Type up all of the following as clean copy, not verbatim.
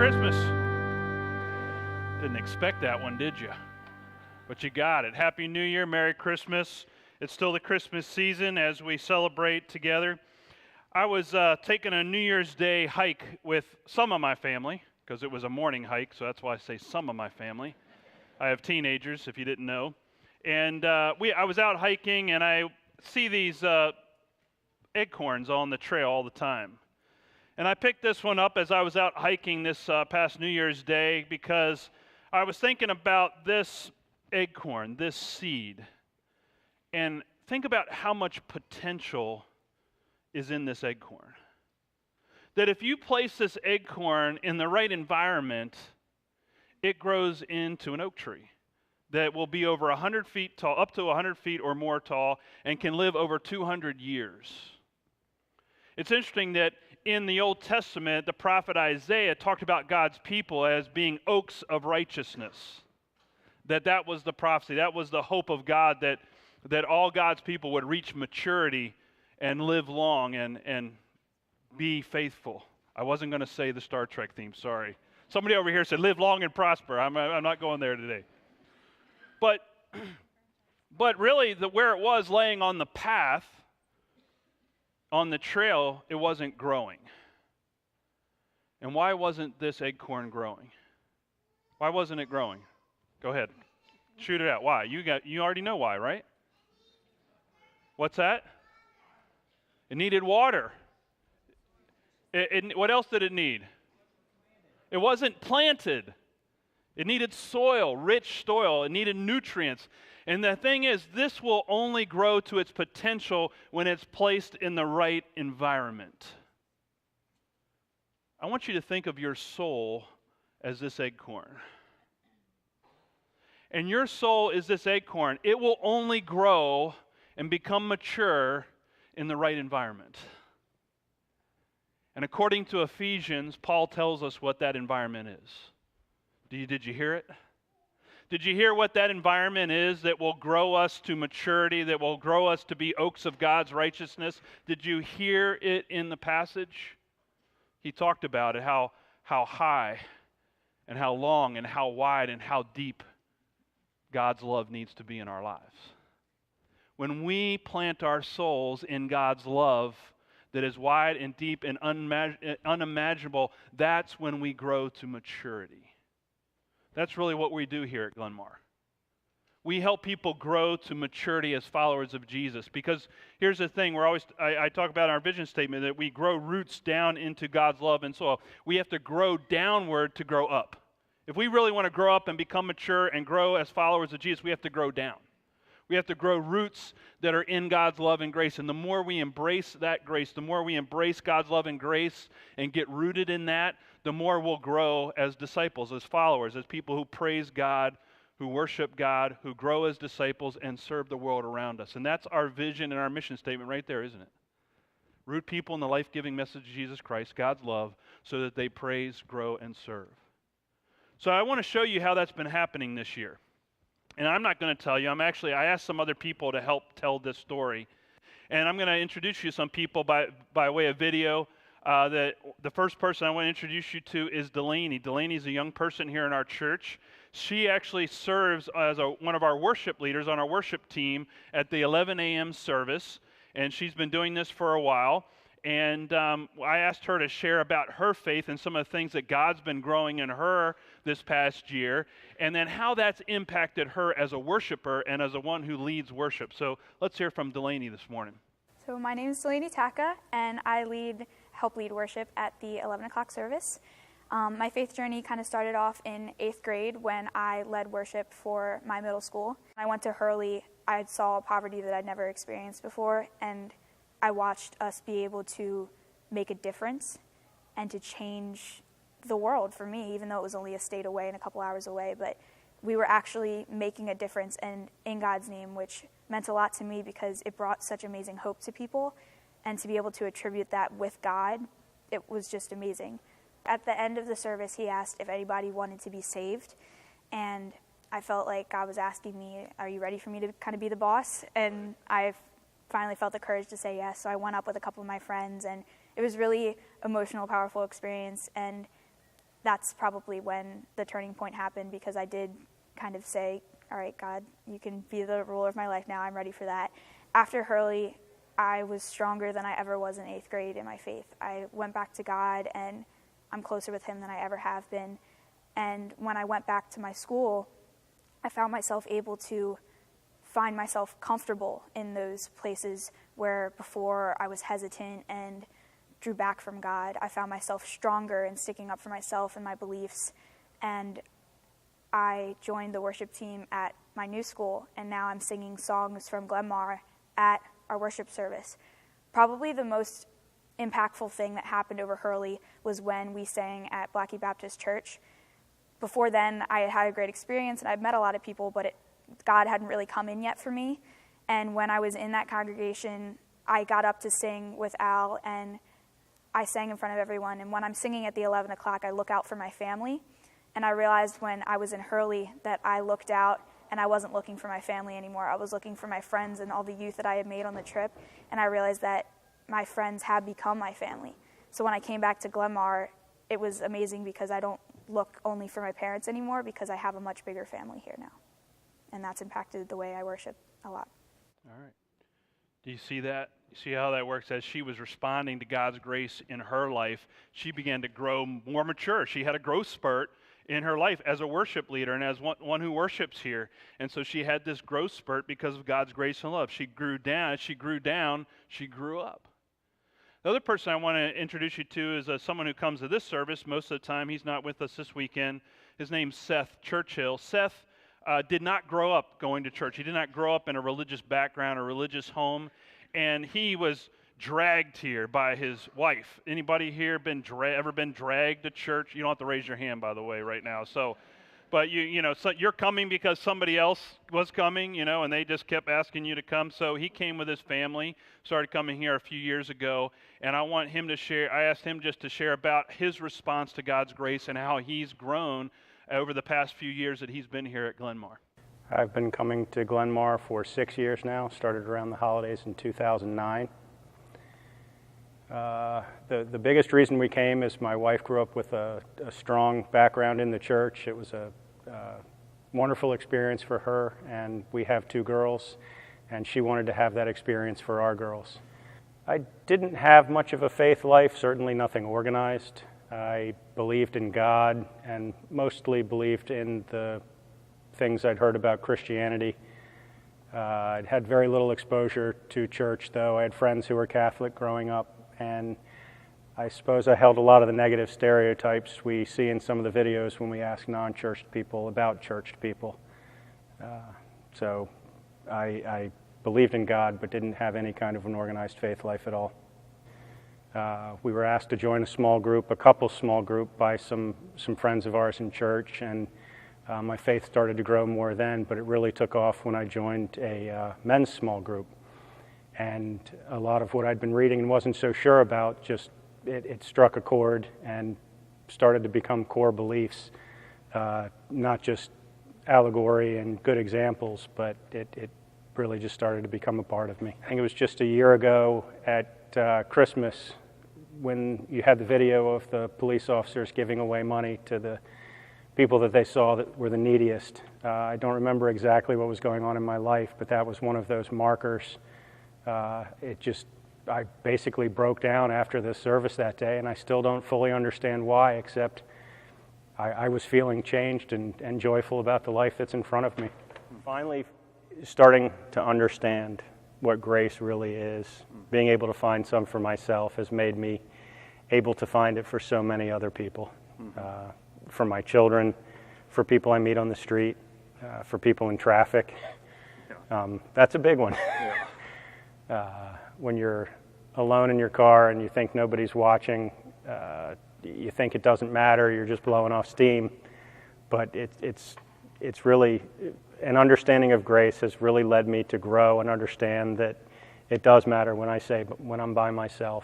Christmas. Didn't expect that one, did you? But you got it. Happy New Year, Merry Christmas. It's still the Christmas season as we celebrate together. I was taking a New Year's Day hike with some of my family, because it was a morning hike, so that's why I say some of my family. I have teenagers, if you didn't know. And I was out hiking, and I see these acorns on the trail all the time. And I picked this one up as I was out hiking this past New Year's Day because I was thinking about this acorn, this seed, and think about how much potential is in this acorn. That if you place this acorn in the right environment, it grows into an oak tree that will be over 100 feet tall, up to 100 feet or more tall, and can live over 200 years. It's interesting that in the Old Testament, the prophet Isaiah talked about God's people as being oaks of righteousness. That was the prophecy. That was the hope of God, that all God's people would reach maturity and live long and be faithful. I wasn't going to say the Star Trek theme, sorry. Somebody over here said, live long and prosper. I'm not going there today. But really, where it was laying on the path, on the trail, it wasn't growing. And why wasn't this acorn growing? Why wasn't it growing? Go ahead. Shoot it out. Why? You already know why, right? What's that? It needed water. What else did it need? It wasn't planted. It needed soil, rich soil. It needed nutrients. And the thing is, this will only grow to its potential when it's placed in the right environment. I want you to think of your soul as this acorn. And your soul is this acorn. It will only grow and become mature in the right environment. And according to Ephesians, Paul tells us what that environment is. Did you hear it? Did you hear what that environment is that will grow us to maturity, that will grow us to be oaks of God's righteousness? Did you hear it in the passage? He talked about it, how high and how long and how wide and how deep God's love needs to be in our lives. When we plant our souls in God's love that is wide and deep and unimaginable, that's when we grow to maturity. That's really what we do here at Glenmar. We help people grow to maturity as followers of Jesus. Because here's the thing, I talk about in our vision statement that we grow roots down into God's love and soil. We have to grow downward to grow up. If we really want to grow up and become mature and grow as followers of Jesus, we have to grow down. We have to grow roots that are in God's love and grace. And the more we embrace that grace, the more we embrace God's love and grace and get rooted in that, the more we'll grow as disciples, as followers, as people who praise God, who worship God, who grow as disciples and serve the world around us. And that's our vision and our mission statement right there, isn't it? Root people in the life-giving message of Jesus Christ, God's love, so that they praise, grow, and serve. So I want to show you how that's been happening this year. And I'm not going to tell you. I asked some other people to help tell this story. And I'm going to introduce you to some people by way of video. The first person I want to introduce you to is Delaney. Delaney is a young person here in our church. She actually serves as one of our worship leaders on our worship team at the 11 a.m. service. And she's been doing this for a while. And I asked her to share about her faith and some of the things that God's been growing in her this past year, and then how that's impacted her as a worshiper and as a one who leads worship. So let's hear from Delaney this morning. So my name is Delaney Taka, and I help lead worship at the 11 o'clock service. My faith journey kind of started off in 8th grade when I led worship for my middle school. I went to Hurley. I saw poverty that I'd never experienced before, and I watched us be able to make a difference and to change the world for me, even though it was only a state away and a couple hours away. But we were actually making a difference and in God's name, which meant a lot to me because it brought such amazing hope to people. And to be able to attribute that with God, it was just amazing. At the end of the service, he asked if anybody wanted to be saved. And I felt like God was asking me, are you ready for me to kind of be the boss? And I finally felt the courage to say yes. So I went up with a couple of my friends, and it was really emotional, powerful experience. And that's probably when the turning point happened, because I did kind of say, all right, God, you can be the ruler of my life now. I'm ready for that. After Hurley, I was stronger than I ever was in 8th grade in my faith. I went back to God, and I'm closer with him than I ever have been. And when I went back to my school, I found myself able to find myself comfortable in those places where before I was hesitant and drew back from God. I found myself stronger in sticking up for myself and my beliefs. And I joined the worship team at my new school, and now I'm singing songs from Glenmar at our worship service. Probably the most impactful thing that happened over Hurley was when we sang at Blackie Baptist Church. Before then, I had a great experience, and I'd met a lot of people, but God hadn't really come in yet for me. And when I was in that congregation, I got up to sing with Al, and I sang in front of everyone. And when I'm singing at the 11 o'clock, I look out for my family. And I realized when I was in Hurley that I looked out, and I wasn't looking for my family anymore. I was looking for my friends and all the youth that I had made on the trip. And I realized that my friends had become my family. So when I came back to Glenmar, it was amazing because I don't look only for my parents anymore, because I have a much bigger family here now. And that's impacted the way I worship a lot. All right. Do you see that? You see how that works? As she was responding to God's grace in her life, she began to grow more mature. She had a growth spurt in her life as a worship leader and as one who worships here. And so she had this growth spurt because of God's grace and love. She grew down. As she grew down, she grew up. The other person I want to introduce you to is someone who comes to this service most of the time. He's not with us this weekend. His name's Seth Churchill. Seth did not grow up going to church. He did not grow up in a religious background or religious home, and he was dragged here by his wife. Anybody here ever been dragged to church? You don't have to raise your hand, by the way, right now. But you're coming because somebody else was coming, and they just kept asking you to come. So he came with his family, started coming here a few years ago, and I want him to share. I asked him just to share about his response to God's grace and how he's grown over the past few years that he's been here at Glenmar. I've been coming to Glenmar for 6 years now, started around the holidays in 2009. The biggest reason we came is my wife grew up with a strong background in the church. It was a wonderful experience for her, and we have 2 girls, and she wanted to have that experience for our girls. I didn't have much of a faith life, certainly nothing organized. I believed in God and mostly believed in the things I'd heard about Christianity. I'd had very little exposure to church, though. I had friends who were Catholic growing up, and I suppose I held a lot of the negative stereotypes we see in some of the videos when we ask non-churched people about churched people. So I believed in God, but didn't have any kind of an organized faith life at all. We were asked to join a couple small group by some friends of ours in church, and my faith started to grow more then, but it really took off when I joined a men's small group. And a lot of what I'd been reading and wasn't so sure about, it struck a chord and started to become core beliefs, not just allegory and good examples, but it really just started to become a part of me. I think it was just a year ago at Christmas when you had the video of the police officers giving away money to the people that they saw that were the neediest. I don't remember exactly what was going on in my life, but that was one of those markers. I basically broke down after the service that day, and I still don't fully understand why, except I was feeling changed and joyful about the life that's in front of me. Finally, starting to understand what grace really is, being able to find some for myself has made me able to find it for so many other people, for my children, for people I meet on the street, for people in traffic. That's a big one. When you're alone in your car and you think nobody's watching, you think it doesn't matter, you're just blowing off steam. But it's really, an understanding of grace has really led me to grow and understand that it does matter when I'm by myself.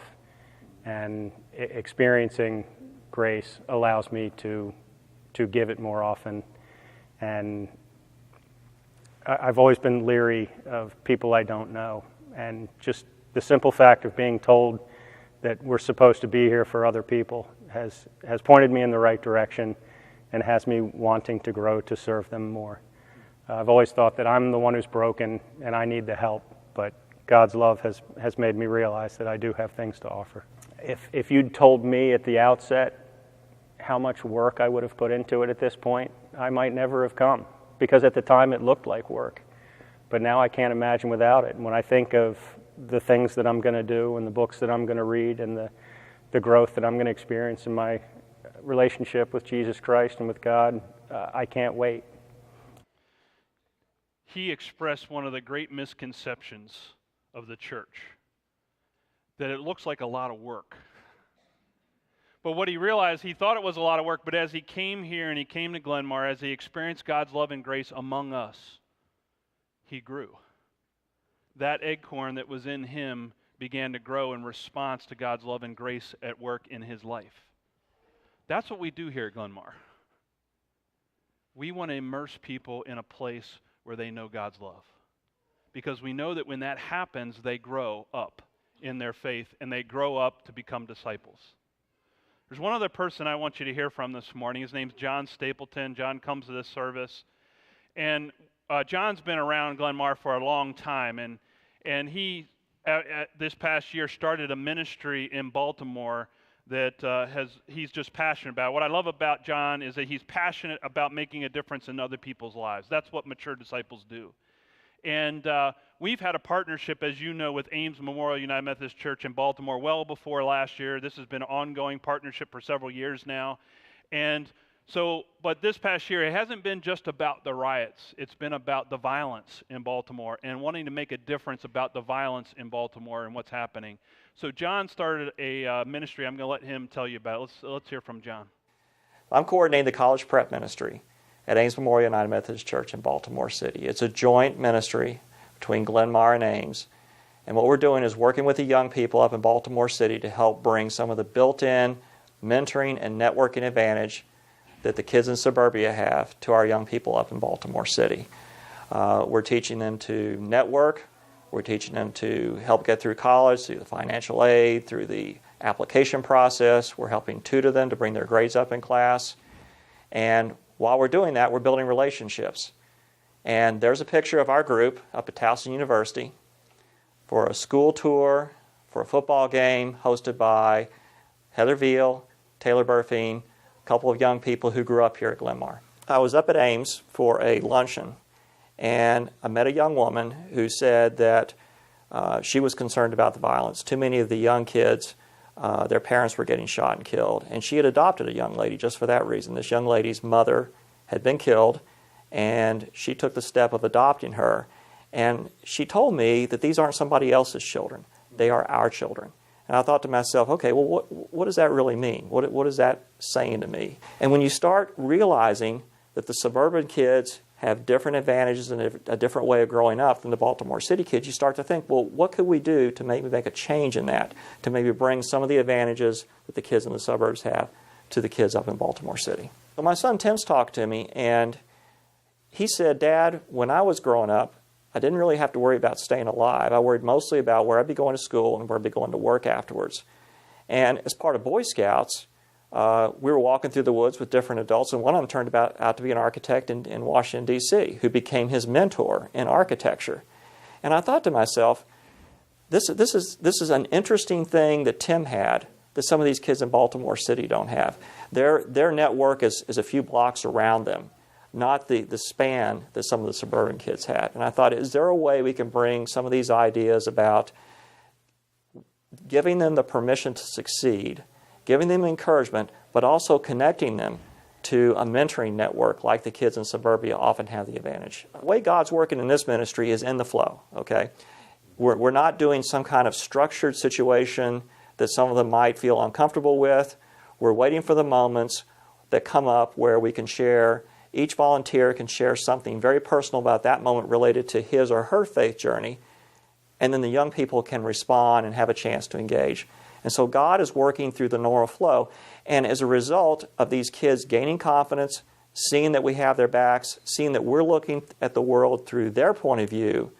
And experiencing grace allows me to give it more often. And I've always been leery of people I don't know. And just the simple fact of being told that we're supposed to be here for other people has pointed me in the right direction and has me wanting to grow to serve them more. I've always thought that I'm the one who's broken and I need the help, but God's love has made me realize that I do have things to offer. If you'd told me at the outset how much work I would have put into it at this point, I might never have come, because at the time it looked like work. But now I can't imagine without it. And when I think of the things that I'm going to do and the books that I'm going to read and the growth that I'm going to experience in my relationship with Jesus Christ and with God, I can't wait. He expressed one of the great misconceptions of the church, that it looks like a lot of work. But what he realized, he thought it was a lot of work, but as he came here and he came to Glenmar, as he experienced God's love and grace among us, he grew. That acorn that was in him began to grow in response to God's love and grace at work in his life. That's what we do here at Glenmar. We want to immerse people in a place where they know God's love, because we know that when that happens, they grow up in their faith and they grow up to become disciples. There's one other person I want you to hear from this morning. His name's John Stapleton. John comes to this service, and John's been around Glenmar for a long time, and he this past year started a ministry in Baltimore that he's just passionate about. What I love about John is that he's passionate about making a difference in other people's lives. That's what mature disciples do. And we've had a partnership, as you know, with Ames Memorial United Methodist Church in Baltimore well before last year. This has been an ongoing partnership for several years now. And so, but this past year, it hasn't been just about the riots. It's been about the violence in Baltimore and wanting to make a difference about the violence in Baltimore and what's happening. So John started a ministry. I'm going to let him tell you about it. Let's hear from John. I'm coordinating the college prep ministry at Ames Memorial United Methodist Church in Baltimore City. It's a joint ministry between Glenmar and Ames. And what we're doing is working with the young people up in Baltimore City to help bring some of the built-in mentoring and networking advantage that the kids in suburbia have to our young people up in Baltimore City. We're teaching them to network. We're teaching them to help get through college, through the financial aid, through the application process. We're helping tutor them to bring their grades up in class. And while we're doing that, we're building relationships. And there's a picture of our group up at Towson University for a school tour, for a football game hosted by Heather Veal, Taylor Burfine, a couple of young people who grew up here at Glenmar. I was up at Ames for a luncheon, and I met a young woman who said that she was concerned about the violence. Too many of the young kids, their parents were getting shot and killed, and she had adopted a young lady just for that reason. This young lady's mother had been killed, and she took the step of adopting her. And she told me that these aren't somebody else's children. They are our children. And I thought to myself, okay, well, what does that really mean? What is that saying to me? And when you start realizing that the suburban kids have different advantages and a different way of growing up than the Baltimore City kids, you start to think, well, what could we do to maybe make a change in that, to maybe bring some of the advantages that the kids in the suburbs have to the kids up in Baltimore City? So my son Tim's talked to me, and he said, Dad, when I was growing up, I didn't really have to worry about staying alive. I worried mostly about where I'd be going to school and where I'd be going to work afterwards. And as part of Boy Scouts, we were walking through the woods with different adults, and one of them turned out to be an architect in Washington, D.C., who became his mentor in architecture. And I thought to myself, this is an interesting thing that Tim had that some of these kids in Baltimore City don't have. Their network is a few blocks around them, not the span that some of the suburban kids had. And I thought, is there a way we can bring some of these ideas about giving them the permission to succeed, giving them encouragement, but also connecting them to a mentoring network like the kids in suburbia often have the advantage. The way God's working in this ministry is in the flow, okay? We're not doing some kind of structured situation that some of them might feel uncomfortable with. We're waiting for the moments that come up where we can share. Each volunteer can share something very personal about that moment related to his or her faith journey, and then the young people can respond and have a chance to engage. And so God is working through the normal flow, and as a result of these kids gaining confidence, seeing that we have their backs, seeing that we're looking at the world through their point of view,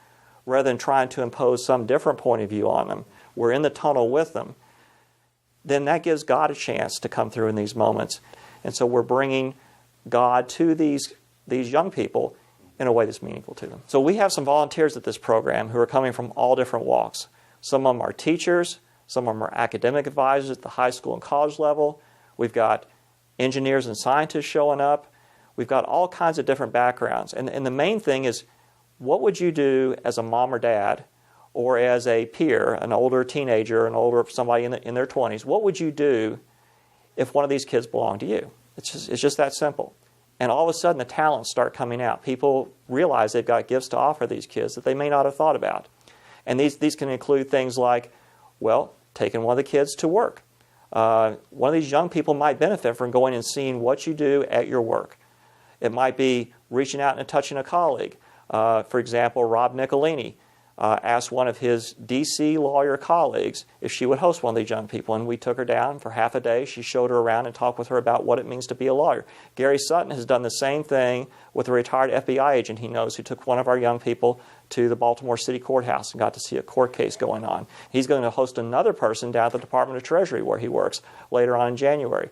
rather than trying to impose some different point of view on them, we're in the tunnel with them. then that gives God a chance to come through in these moments. And so we're bringing God to these young people in a way that's meaningful to them. So we have some volunteers at this program who are coming from all different walks. Some of them are teachers, some of them are academic advisors at the high school and college level. We've got engineers and scientists showing up. We've got all kinds of different backgrounds. And the main thing is, what would you do as a mom or dad, or as a peer, an older teenager, an older somebody in their 20s, what would you do if one of these kids belonged to you? It's just that simple. And all of a sudden the talents start coming out. People realize they've got gifts to offer these kids that they may not have thought about. And these can include things like, well, taking one of the kids to work. One of these young people might benefit from going and seeing what you do at your work. It might be reaching out and touching a colleague. For example, Rob Nicolini asked one of his D.C. lawyer colleagues if she would host one of these young people, and we took her down for half a day. She showed her around and talked with her about what it means to be a lawyer. Gary Sutton has done the same thing with a retired FBI agent he knows who took one of our young people to the Baltimore City Courthouse and got to see a court case going on. He's going to host another person down at the Department of Treasury where he works later on in January.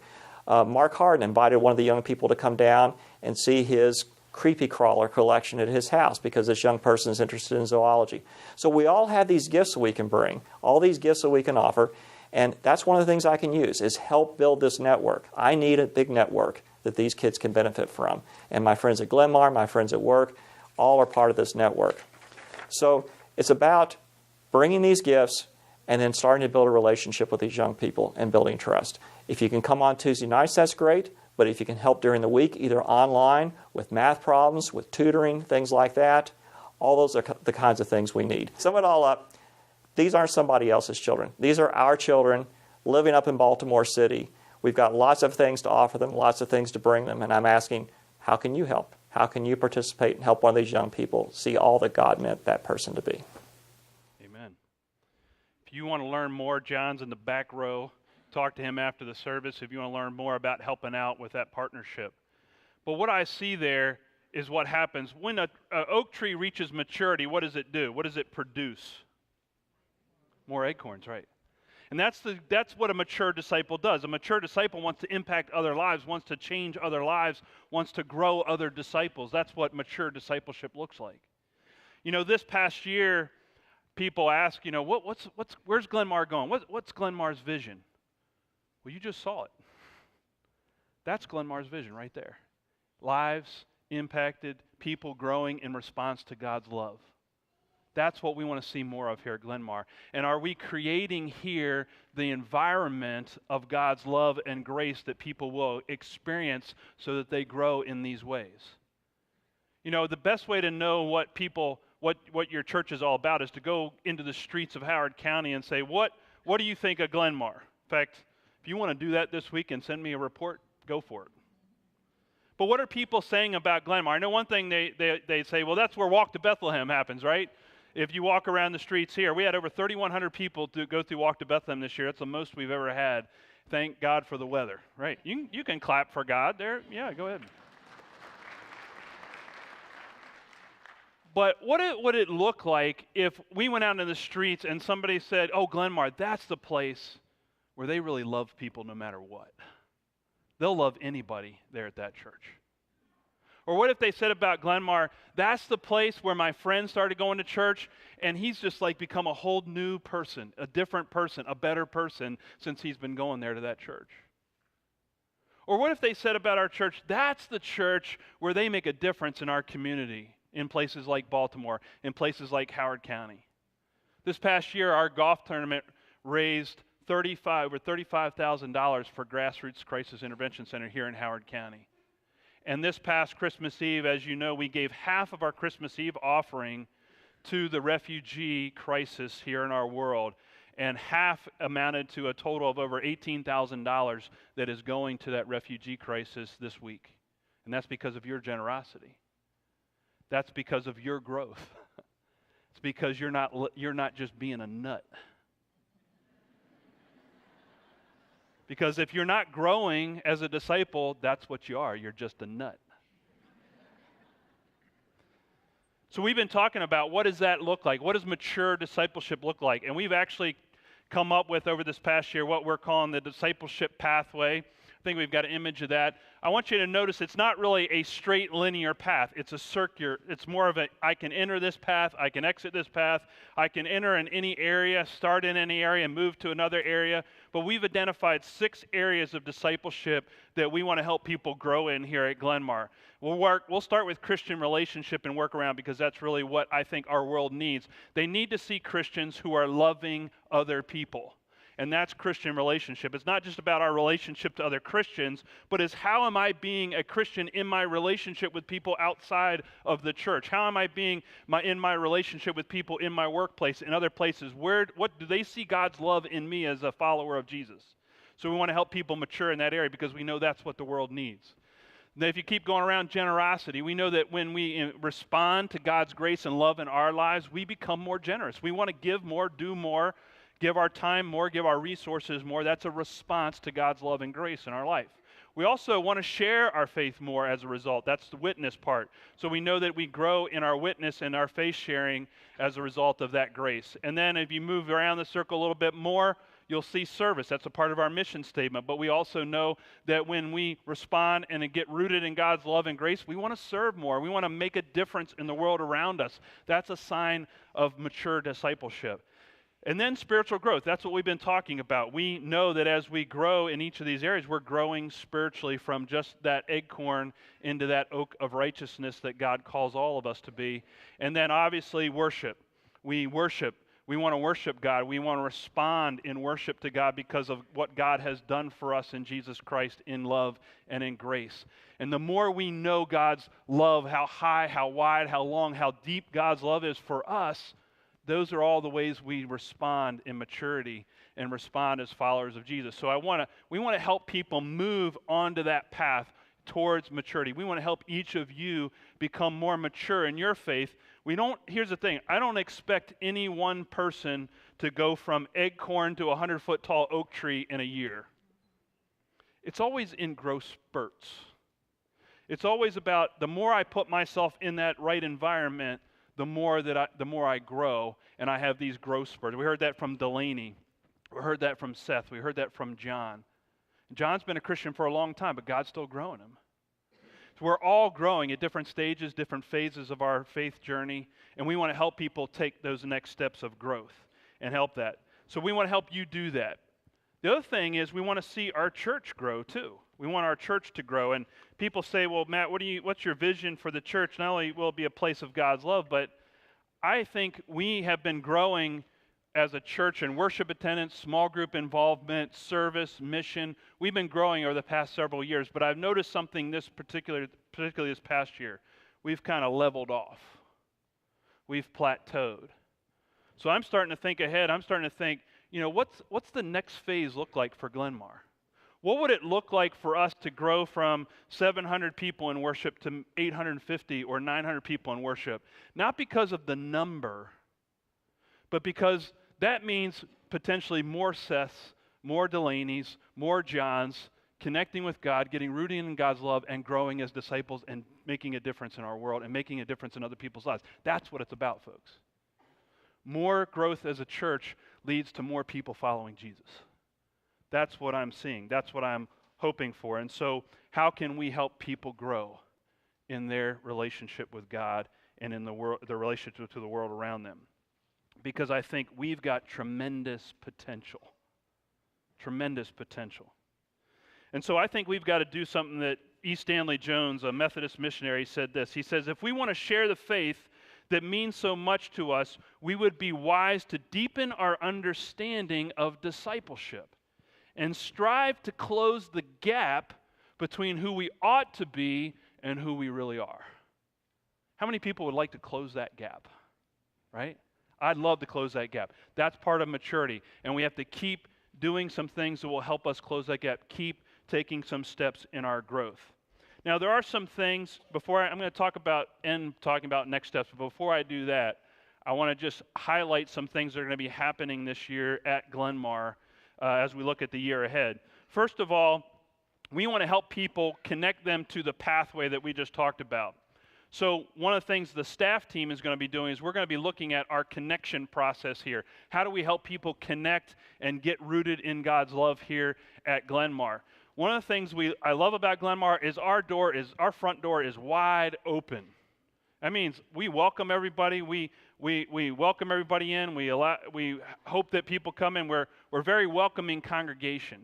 Mark Harden invited one of the young people to come down and see his creepy crawler collection at his house because this young person is interested in zoology. So we all have these gifts that we can bring, all these gifts that we can offer, and that's one of the things I can use is help build this network. I need a big network that these kids can benefit from. And my friends at Glenmar, my friends at work, all are part of this network. So it's about bringing these gifts and then starting to build a relationship with these young people and building trust. If you can come on Tuesday nights, that's great. But if you can help during the week, either online, with math problems, with tutoring, things like that, all those are the kinds of things we need. Sum it all up, these aren't somebody else's children. These are our children living up in Baltimore City. We've got lots of things to offer them, lots of things to bring them, and I'm asking, how can you help? How can you participate and help one of these young people see all that God meant that person to be? Amen. If you want to learn more, John's in the back row. Talk to him after the service if you want to learn more about helping out with that partnership. But what I see there is what happens when an oak tree reaches maturity. What does it do? What does it produce? More acorns, right? And that's what a mature disciple does. A mature disciple wants to impact other lives, wants to change other lives, wants to grow other disciples. That's what mature discipleship looks like. You know, this past year, people ask, you know, where's Glenmar going? What's Glenmar's vision? Well, you just saw it. That's Glenmar's vision right there. Lives impacted, people growing in response to God's love. That's what we want to see more of here at Glenmar. And are we creating here the environment of God's love and grace that people will experience so that they grow in these ways? You know, the best way to know what your church is all about is to go into the streets of Howard County and say, what do you think of Glenmar? In fact, if you want to do that this week and send me a report, go for it. But what are people saying about Glenmar? I know one thing they say, well, that's where Walk to Bethlehem happens, right? If you walk around the streets here, we had over 3,100 people to go through Walk to Bethlehem this year. That's the most we've ever had. Thank God for the weather, right? You can clap for God there. Yeah, go ahead. But what would it look like if we went out in the streets and somebody said, oh, Glenmar, that's the place where they really love people no matter what. They'll love anybody there at that church. Or what if they said about Glenmar, that's the place where my friend started going to church and he's just like become a whole new person, a different person, a better person since he's been going there to that church. Or what if they said about our church, that's the church where they make a difference in our community, in places like Baltimore, in places like Howard County. This past year, our golf tournament raised over $35,000 for Grassroots Crisis Intervention Center here in Howard County. And this past Christmas Eve, as you know, we gave half of our Christmas Eve offering to the refugee crisis here in our world. And half amounted to a total of over $18,000 that is going to that refugee crisis this week. And that's because of your generosity. That's because of your growth. It's because you're not just being a nut. Because if you're not growing as a disciple, that's what you are. You're just a nut. So we've been talking about what does that look like? What does mature discipleship look like? And we've actually come up with over this past year what we're calling the Discipleship Pathway. I think we've got an image of that. I want you to notice it's not really a straight linear path. It's a circular. It's more of a, I can enter this path, I can exit this path, I can enter in any area, start in any area, and move to another area. But we've identified 6 areas of discipleship that we want to help people grow in here at Glenmar. We'll start with Christian relationship and work around, because that's really what I think our world needs. They need to see Christians who are loving other people. And that's Christian relationship. It's not just about our relationship to other Christians, but it's how am I being a Christian in my relationship with people outside of the church? How am I being in my relationship with people in my workplace, in other places? What do they see God's love in me as a follower of Jesus? So we want to help people mature in that area, because we know that's what the world needs. Now, if you keep going around generosity, we know that when we respond to God's grace and love in our lives, we become more generous. We want to give more, do more, give our time more, give our resources more. That's a response to God's love and grace in our life. We also want to share our faith more as a result. That's the witness part. So we know that we grow in our witness and our faith sharing as a result of that grace. And then if you move around the circle a little bit more, you'll see service. That's a part of our mission statement. But we also know that when we respond and get rooted in God's love and grace, we want to serve more. We want to make a difference in the world around us. That's a sign of mature discipleship. And then spiritual growth. That's what we've been talking about. We know that as we grow in each of these areas, we're growing spiritually from just that acorn into that oak of righteousness that God calls all of us to be. And then obviously worship. We worship. We want to worship God. We want to respond in worship to God because of what God has done for us in Jesus Christ in love and in grace. And the more we know God's love, how high, how wide, how long, how deep God's love is for us, those are all the ways we respond in maturity and respond as followers of Jesus. So we want to help people move onto that path towards maturity. We want to help each of you become more mature in your faith. Here's the thing, I don't expect any one person to go from acorn to a 100-foot tall oak tree in a year. It's always in growth spurts. It's always about the more I put myself in that right environment, the more I grow, and I have these growth spurts. We heard that from Delaney. We heard that from Seth. We heard that from John. John's been a Christian for a long time, but God's still growing him. So we're all growing at different stages, different phases of our faith journey, and we want to help people take those next steps of growth and help that. So we want to help you do that. The other thing is we want to see our church grow too. We want our church to grow. And people say, well, Matt, what's your vision for the church? Not only will it be a place of God's love, but I think we have been growing as a church in worship attendance, small group involvement, service, mission. We've been growing over the past several years, but I've noticed something particularly this past year. We've kind of leveled off. We've plateaued. So I'm starting to think ahead. I'm starting to think, what's the next phase look like for Glenmar? What would it look like for us to grow from 700 people in worship to 850 or 900 people in worship? Not because of the number, but because that means potentially more Seths, more Delaney's, more John's, connecting with God, getting rooted in God's love, and growing as disciples and making a difference in our world and making a difference in other people's lives. That's what it's about, folks. More growth as a church leads to more people following Jesus. That's what I'm seeing. That's what I'm hoping for. And so how can we help people grow in their relationship with God and in the relationship to the world around them? Because I think we've got tremendous potential. Tremendous potential. And so I think we've got to do something that E. Stanley Jones, a Methodist missionary, said this. He says, if we want to share the faith that means so much to us, we would be wise to deepen our understanding of discipleship and strive to close the gap between who we ought to be and who we really are. How many people would like to close that gap? Right? I'd love to close that gap. That's part of maturity, and we have to keep doing some things that will help us close that gap, keep taking some steps in our growth. Now, there are some things, I'm going to talking about next steps, but before I do that, I want to just highlight some things that are going to be happening this year at Glenmar as we look at the year ahead. First of all, we want to help people connect them to the pathway that we just talked about. So one of the things the staff team is going to be doing is we're going to be looking at our connection process here. How do we help people connect and get rooted in God's love here at Glenmar? One of the things I love about Glenmar is our front door is wide open. That means we welcome everybody. We welcome everybody in. We hope that people come in. We're a very welcoming congregation.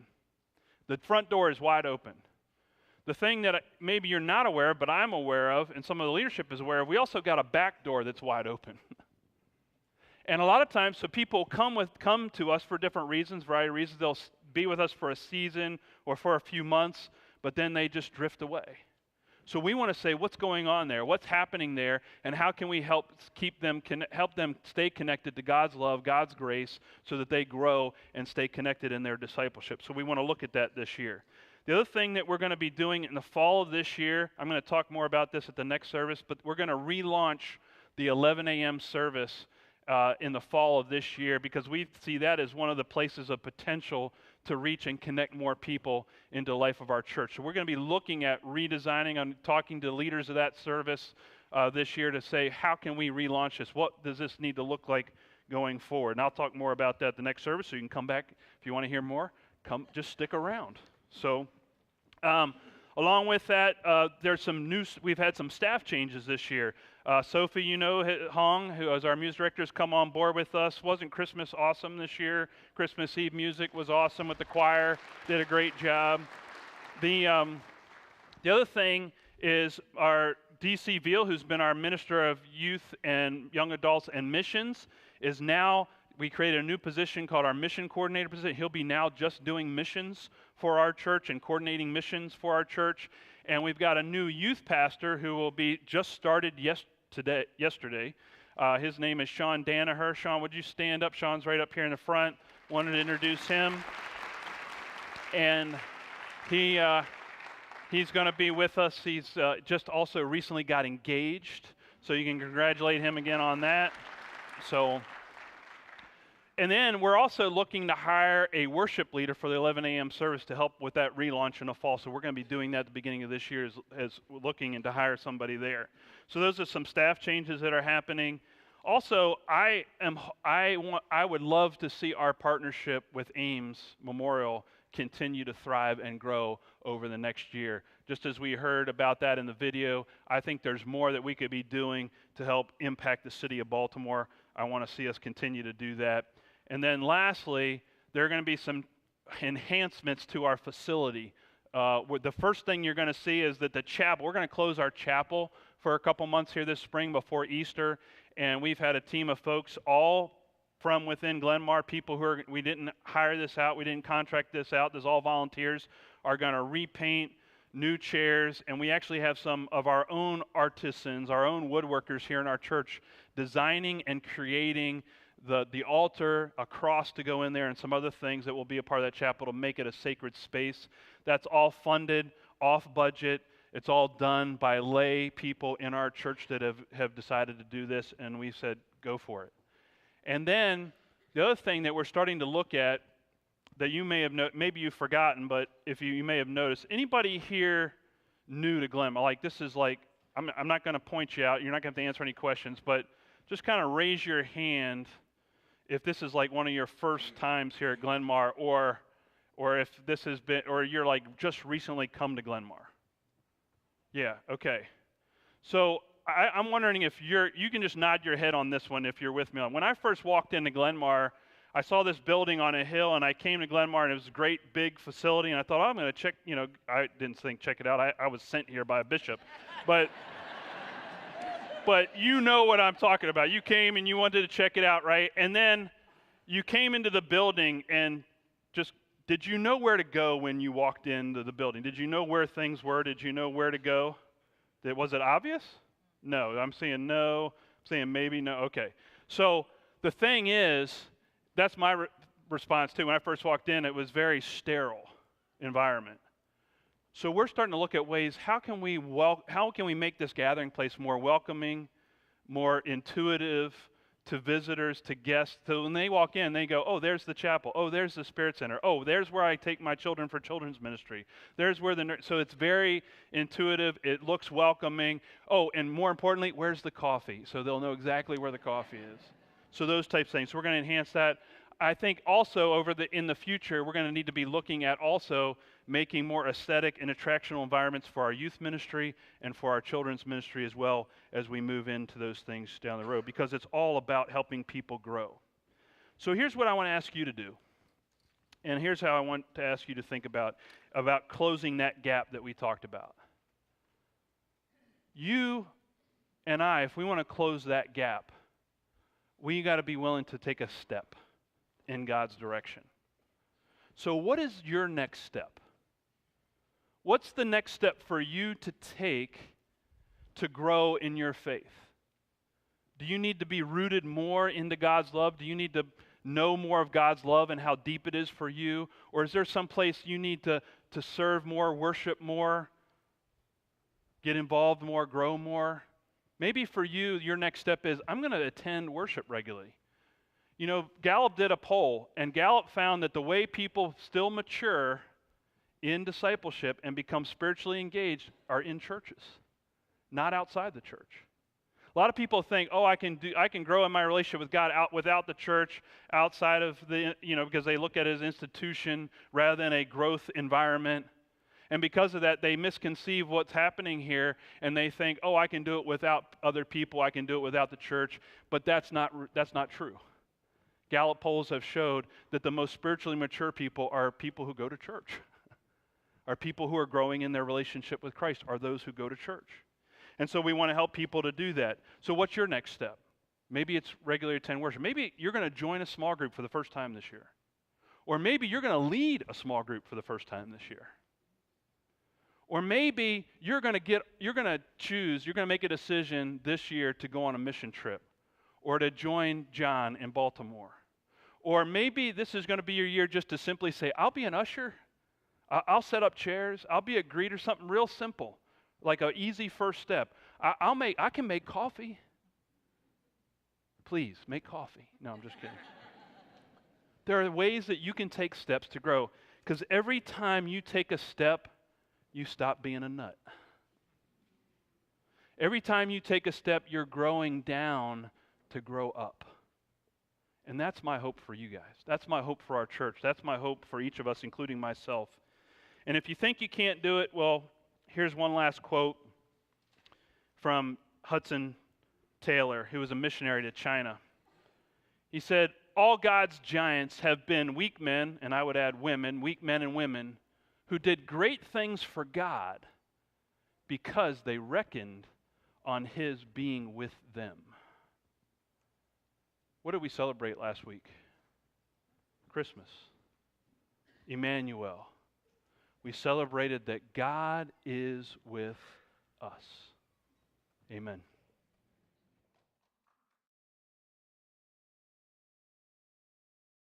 The front door is wide open. The thing that maybe you're not aware of, but I'm aware of, and some of the leadership is aware of, we also got a back door that's wide open. And a lot of times, so people come to us for different reasons, variety of reasons. They'll be with us for a season or for a few months, but then they just drift away. So we want to say, what's going on there? What's happening there? And how can we help them stay connected to God's love, God's grace, so that they grow and stay connected in their discipleship? So we want to look at that this year. The other thing that we're going to be doing in the fall of this year, I'm going to talk more about this at the next service, but we're going to relaunch the 11 a.m. service in the fall of this year, because we see that as one of the places of potential to reach and connect more people into the life of our church. So we're going to be looking at redesigning and talking to leaders of that service this year to say, how can we relaunch this? What does this need to look like going forward? And I'll talk more about that at the next service, so you can come back if you want to hear more. Just stick around. So, along with that, we've had some staff changes this year. Sophie, Hong, who is our music director, has come on board with us. Wasn't Christmas awesome this year? Christmas Eve music was awesome with the choir. Did a great job. The other thing is our D.C. Veal, who's been our minister of youth and young adults and missions, is now, we created a new position called our mission coordinator position. He'll be now just doing missions for our church and coordinating missions for our church. And we've got a new youth pastor who will be just started yesterday. His name is Sean Danaher. Sean, would you stand up? Sean's right up here in the front. Wanted to introduce him. And he's going to be with us. He's just also recently got engaged. So you can congratulate him again on that. And then we're also looking to hire a worship leader for the 11 a.m. service to help with that relaunch in the fall. So we're going to be doing that at the beginning of this year as looking to hire somebody there. So those are some staff changes that are happening. Also, I would love to see our partnership with Ames Memorial continue to thrive and grow over the next year. Just as we heard about that in the video, I think there's more that we could be doing to help impact the city of Baltimore. I want to see us continue to do that. And then lastly, there are going to be some enhancements to our facility. The first thing you're going to see is that the chapel, we're going to close our chapel for a couple months here this spring before Easter. And we've had a team of folks all from within Glenmar, people we didn't hire this out, we didn't contract this out, this is all volunteers, are going to repaint new chairs. And we actually have some of our own artisans, our own woodworkers here in our church, designing and creating the altar, a cross to go in there, and some other things that will be a part of that chapel to make it a sacred space. That's all funded, off budget. It's all done by lay people in our church that have decided to do this, and we said, go for it. And then the other thing that we're starting to look at that you may have maybe you've forgotten, but if you may have noticed, anybody here new to Glenmar? Like, this is like, I'm not going to point you out. You're not going to have to answer any questions, but just kind of raise your hand if this is like one of your first times here at Glenmar, or if this has been, or you're like just recently come to Glenmar. Yeah, okay. So I'm wondering if you can just nod your head on this one if you're with me. When I first walked into Glenmar, I saw this building on a hill, and I came to Glenmar, and it was a great big facility, and I thought, I'm going to check, I didn't think check it out. I was sent here by a bishop. But you know what I'm talking about. You came and you wanted to check it out, right? And then you came into the building, and did you know where to go when you walked into the building? Did you know where things were? Did you know where to go? Was it obvious? No. I'm saying no. I'm saying maybe no. Okay. So the thing is, that's my response too. When I first walked in, it was very sterile environment. So we're starting to look at ways, how can we make this gathering place more welcoming, more intuitive, to visitors, to guests. So when they walk in, they go, oh, there's the chapel. Oh, there's the Spirit Center. Oh, there's where I take my children for children's ministry. There's where so it's very intuitive. It looks welcoming. Oh, and more importantly, where's the coffee? So they'll know exactly where the coffee is. So those types of things. So we're going to enhance that. I think also in the future, we're going to need to be looking at also making more aesthetic and attractional environments for our youth ministry and for our children's ministry as well as we move into those things down the road, because it's all about helping people grow. So here's what I want to ask you to do. And here's how I want to ask you to think about closing that gap that we talked about. You and I, if we want to close that gap, we got to be willing to take a step in God's direction. So what is your next step? What's the next step for you to take to grow in your faith? Do you need to be rooted more into God's love? Do you need to know more of God's love and how deep it is for you? Or is there some place you need to serve more, worship more, get involved more, grow more? Maybe for you, your next step is, I'm going to attend worship regularly. You know, Gallup did a poll, and Gallup found that the way people still mature in discipleship and become spiritually engaged are in churches, not outside the church. A lot of people think, oh, I can grow in my relationship with God without the church, outside of because they look at it as an institution rather than a growth environment. And because of that, they misconceive what's happening here, and they think, oh, I can do it without other people, I can do it without the church, but that's not true. Gallup polls have showed that the most spiritually mature people are people who go to church, are people who are growing in their relationship with Christ, are those who go to church. And so we want to help people to do that. So what's your next step? Maybe it's regularly attend worship. Maybe you're going to join a small group for the first time this year. Or maybe you're going to lead a small group for the first time this year. Or maybe you're going to make a decision this year to go on a mission trip or to join John in Baltimore. Or maybe this is going to be your year just to simply say, I'll be an usher. I'll set up chairs. I'll be a greeter, something real simple, like an easy first step. I can make coffee. Please, make coffee. No, I'm just kidding. There are ways that you can take steps to grow, because every time you take a step, you stop being a nut. Every time you take a step, you're growing down to grow up. And that's my hope for you guys. That's my hope for our church. That's my hope for each of us, including myself. And if you think you can't do it, well, here's one last quote from Hudson Taylor, who was a missionary to China. He said, all God's giants have been weak men, and I would add women, weak men and women, who did great things for God because they reckoned on His being with them. What did we celebrate last week? Christmas. Emmanuel. We celebrated that God is with us. Amen.